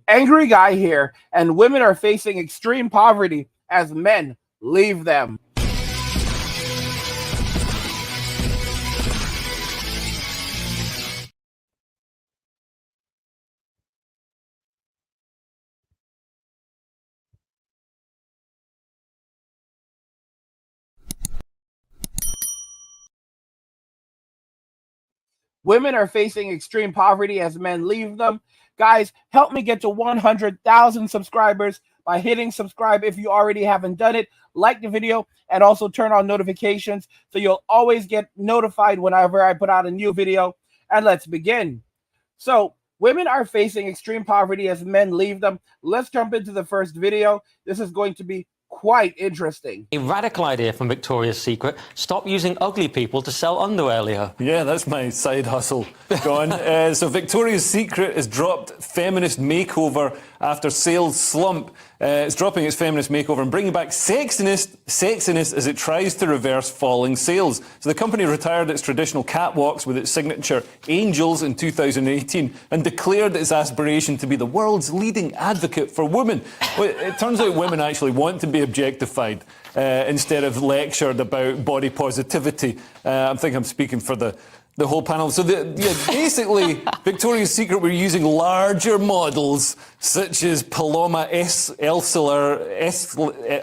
Angry guy here, and women are facing extreme poverty as men leave them. Women are facing extreme poverty as men leave them. Guys, help me get to 100,000 subscribers by hitting subscribe if you already haven't done it. Like the video and also turn on notifications so you'll always get notified whenever I put out a new video. And let's begin. So, women are facing extreme poverty as men leave them. Let's jump into the first video. This is going to be quite interesting. A radical idea from Victoria's Secret: stop using ugly people to sell underwear, Leo. Yeah, that's my side hustle gone. So Victoria's Secret has dropped feminist makeover after sales slump. It's dropping its feminist makeover and bringing back sexiness as it tries to reverse falling sales. So the company retired its traditional catwalks with its signature angels in 2018 and declared its aspiration to be the world's leading advocate for women. Well, it turns out women actually want to be objectified instead of lectured about body positivity. I think I'm speaking for the whole panel. So basically, Victoria's Secret were using larger models such as Paloma Elseler,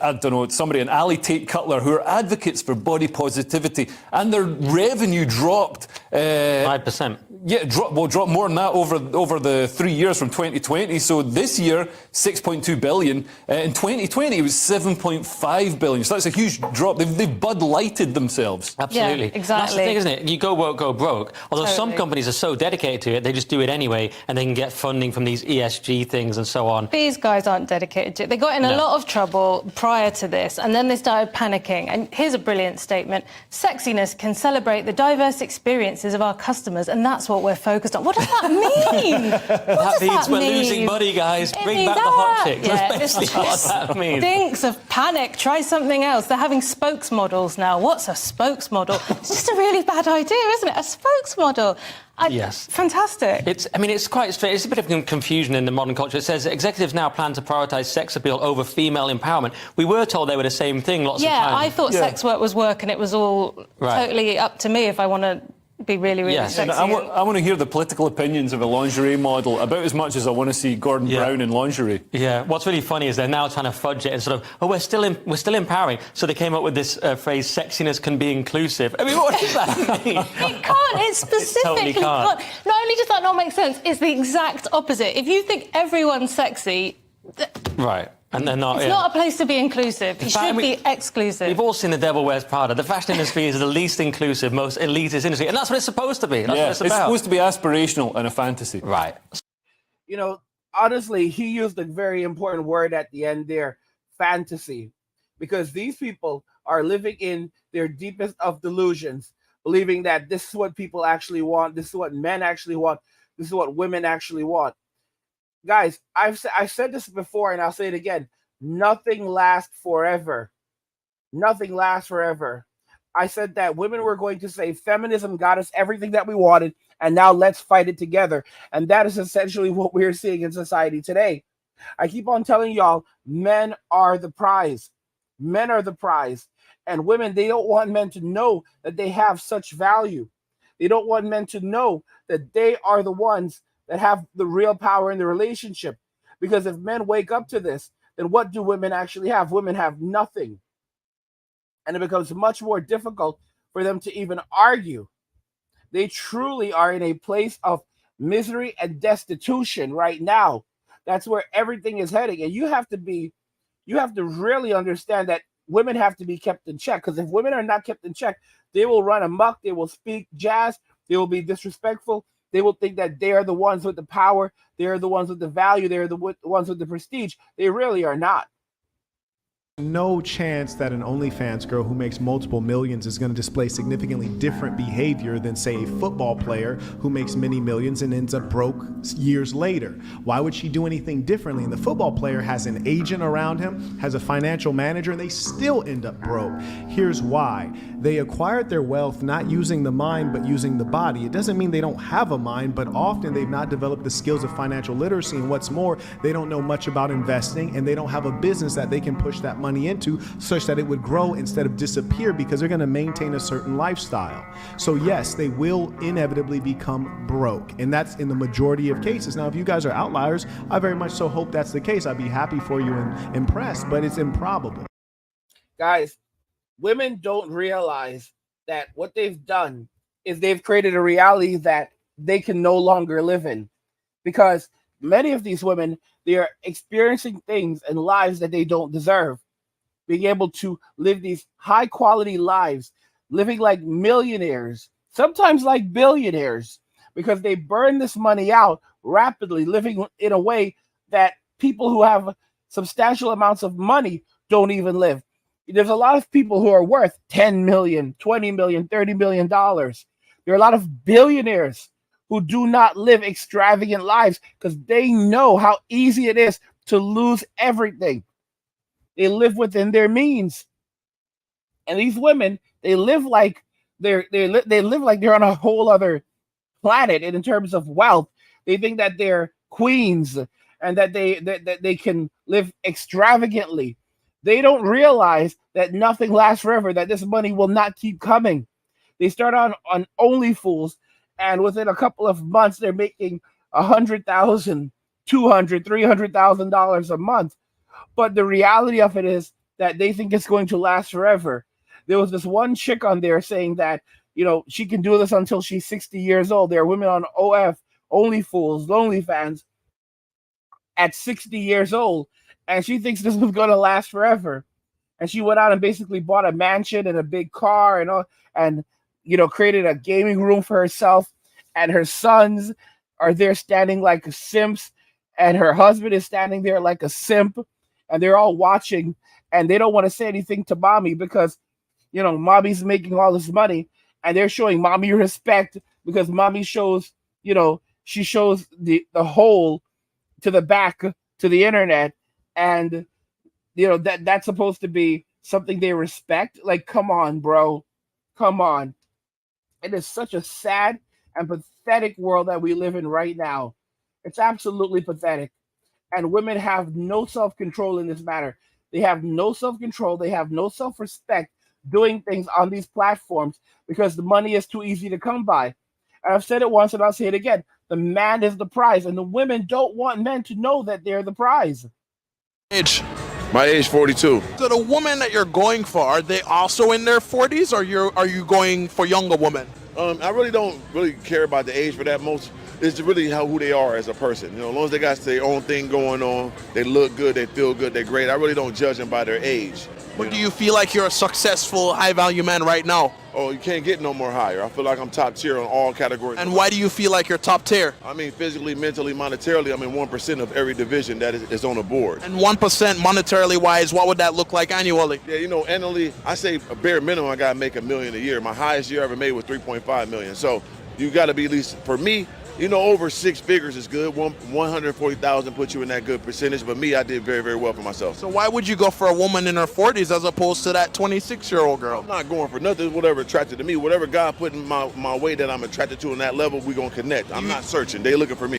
I don't know, somebody, an Ali Tate Cutler, who are advocates for body positivity, and their revenue dropped 5%. Yeah, dropped more than that over the 3 years from 2020. So this year, 6.2 billion. In 2020, it was 7.5 billion. So that's a huge drop. They've Bud Lighted themselves. Absolutely. Yeah, exactly. That's the thing, isn't it? You go woke, go broke. Although some companies are so dedicated to it, they just do it anyway, and they can get funding from these ESG things and so on. These guys aren't dedicated to it. They got in a lot of trouble prior to this, and then they started panicking. And here's a brilliant statement. Sexiness can celebrate the diverse experiences of our customers, and that's what we're focused on. What does that mean? That means we're losing money, guys. Bring back the hot chicks. Yeah, That's basically what that means. Stinks of panic. Try something else. They're having spokesmodels now. What's a spokesmodel? It's just a really bad idea, isn't it? A spokesmodel. Yes. Fantastic. It's quite strange. It's a bit of confusion in the modern culture. It says executives now plan to prioritise sex appeal over female empowerment. We were told they were the same thing lots of times. Yeah, I thought sex work was work and it was all totally up to me if I want to be really, really sexy. I want to hear the political opinions of a lingerie model about as much as I want to see Gordon Brown in lingerie. Yeah. What's really funny is they're now trying to fudge it and sort of, we're still empowering. So they came up with this phrase, sexiness can be inclusive. I mean, what does that mean? It can't. It specifically It totally can't. Not only does that not make sense, it's the exact opposite. If you think everyone's sexy... Right. And they're not. It's not a place to be inclusive. It should be exclusive. We've all seen The Devil Wears Prada. The fashion industry is the least inclusive, most elitist industry, and that's what it's supposed to be. That's what it's about. It's supposed to be aspirational and a fantasy. Right. You know, honestly, he used a very important word at the end there, fantasy, because these people are living in their deepest of delusions, believing that this is what people actually want, this is what men actually want, this is what women actually want. Guys, I've said this before and I'll say it again. Nothing lasts forever. Nothing lasts forever. I said that women were going to say feminism got us everything that we wanted, and now let's fight it together. And that is essentially what we're seeing in society today. I keep on telling y'all, men are the prize. Men are the prize. And women, they don't want men to know that they have such value. They don't want men to know that they are the ones that have the real power in the relationship. Because if men wake up to this, then what do women actually have? Women have nothing. And it becomes much more difficult for them to even argue. They truly are in a place of misery and destitution right now. That's where everything is heading. And you have to really understand that women have to be kept in check. Because if women are not kept in check, they will run amok, they will speak jazz, they will be disrespectful. They will think that they are the ones with the power. They are the ones with the value. They are the ones with the prestige. They really are not. No chance that an OnlyFans girl who makes multiple millions is going to display significantly different behavior than, say, a football player who makes many millions and ends up broke years later. Why would she do anything differently? And the football player has an agent around him, has a financial manager, and they still end up broke. Here's why. They acquired their wealth not using the mind, but using the body. It doesn't mean they don't have a mind, but often they've not developed the skills of financial literacy. And what's more, they don't know much about investing, and they don't have a business that they can push that money into such that it would grow instead of disappear, because they're going to maintain a certain lifestyle. So yes, they will inevitably become broke, and that's in the majority of cases. Now, if you guys are outliers, I very much so hope that's the case. I'd be happy for you and impressed, but it's improbable. Guys, women don't realize that what they've done is they've created a reality that they can no longer live in, because many of these women, they are experiencing things and lives that they don't deserve. Being able to live these high quality lives, living like millionaires, sometimes like billionaires, because they burn this money out rapidly, living in a way that people who have substantial amounts of money don't even live. There's a lot of people who are worth 10 million, 20 million, 30 million dollars. There are a lot of billionaires who do not live extravagant lives because they know how easy it is to lose everything. They live within their means, and these women, they live like they live like they're on a whole other planet. And in terms of wealth, they think that they're queens and that they can live extravagantly. They don't realize that nothing lasts forever. That this money will not keep coming. They start on OnlyFools, and within a couple of months, they're making $100,000, $200,000, $300,000 a month. But the reality of it is that they think it's going to last forever. There was this one chick on there saying that, she can do this until she's 60 years old. There are women on OnlyFools, OnlyFans at 60 years old, and she thinks this is going to last forever. And she went out and basically bought a mansion and a big car and all, and created a gaming room for herself. And her sons are there standing like simps, and her husband is standing there like a simp. And they're all watching, and they don't want to say anything to mommy because, mommy's making all this money, and they're showing mommy respect because mommy shows, she shows the hole to the back to the internet, and that's supposed to be something they respect. Like, come on, bro, come on. It is such a sad and pathetic world that we live in right now. It's absolutely pathetic. And women have no self-control in this matter. They have no self-control. They have no self-respect doing things on these platforms because the money is too easy to come by. And I've said it once and I'll say it again. The man is the prize, and the women don't want men to know that they're the prize. My age 42. So the women that you're going for, are they also in their 40s, or are you going for younger women? I really don't care about the age for that. It's really who they are as a person. As long as they got their own thing going on, they look good, they feel good, they're great. I really don't judge them by their age. But do you feel like you're a successful, high-value man right now? Oh, you can't get no more higher. I feel like I'm top tier on all categories. And why do you feel like you're top tier? I mean, physically, mentally, monetarily, I'm in 1% of every division that is on the board. And 1% monetarily wise, what would that look like annually? Yeah, annually, I say a bare minimum, I got to make $1 million a year. My highest year ever made was $3.5 million. So you got to be at least, for me, over 6 figures is good. 140,000 puts you in that good percentage. But me, I did very, very well for myself. So why would you go for a woman in her 40s as opposed to that 26-year-old girl? I'm not going for nothing. Whatever attracted to me, whatever God put in my way that I'm attracted to on that level, we're going to connect. I'm not searching. They looking for me.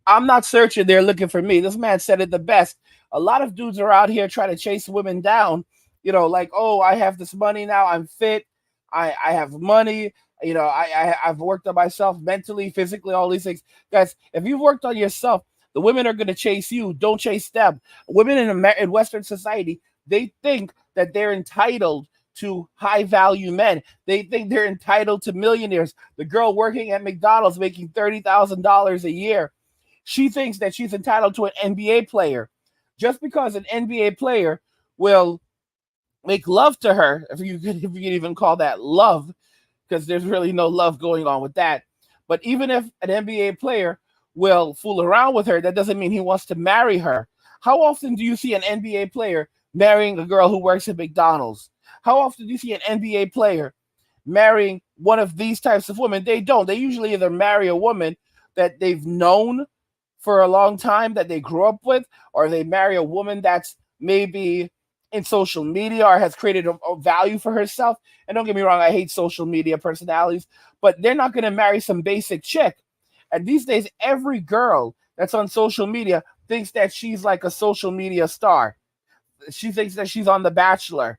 I'm not searching. They're looking for me. This man said it the best. A lot of dudes are out here trying to chase women down. Like, oh, I have this money now. I'm fit. I have money. I've worked on myself mentally, physically, all these things. Guys, if you've worked on yourself, the women are going to chase you. Don't chase them. Women in Western society, they think that they're entitled to high-value men. They think they're entitled to millionaires. The girl working at McDonald's making $30,000 a year, she thinks that she's entitled to an NBA player. Just because an NBA player will make love to her, if you can even call that love, because there's really no love going on with that. But even if an NBA player will fool around with her, that doesn't mean he wants to marry her. How often do you see an NBA player marrying a girl who works at McDonald's? How often do you see an NBA player marrying one of these types of women? They don't. They usually either marry a woman that they've known for a long time, that they grew up with, or they marry a woman that's maybe in social media or has created a value for herself. And don't get me wrong, I hate social media personalities, but they're not going to marry some basic chick. And these days, every girl that's on social media thinks that she's like a social media star. She thinks that she's on The Bachelor.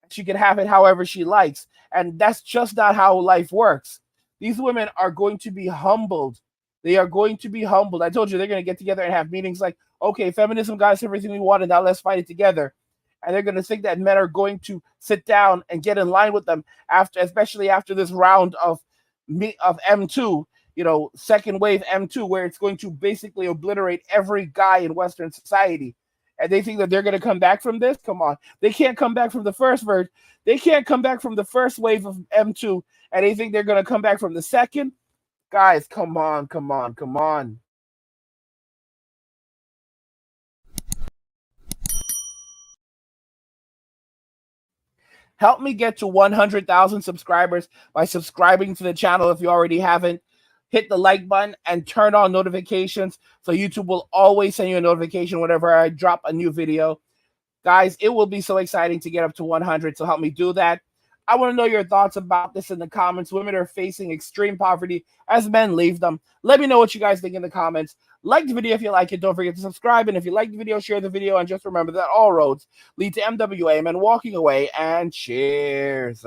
She can have it however she likes. And that's just not how life works. These women are going to be humbled. They are going to be humbled. I told you they're going to get together and have meetings like, okay, feminism got us everything we wanted. Now let's fight it together. And they're going to think that men are going to sit down and get in line with them after, especially after this round of M2, second wave M2, where it's going to basically obliterate every guy in Western society. And they think that they're going to come back from this? Come on. They can't come back from the first verse. They can't come back from the first wave of M2, and they think they're going to come back from the second? Guys, come on, come on, come on. Help me get to 100,000 subscribers by subscribing to the channel if you already haven't. Hit the like button and turn on notifications so YouTube will always send you a notification whenever I drop a new video. Guys, it will be so exciting to get up to 100, so help me do that. I want to know your thoughts about this in the comments. Women are facing extreme poverty as men leave them. Let me know what you guys think in the comments. Like the video if you like it. Don't forget to subscribe. And if you like the video, share the video. And just remember that all roads lead to MWA, men walking away. And cheers.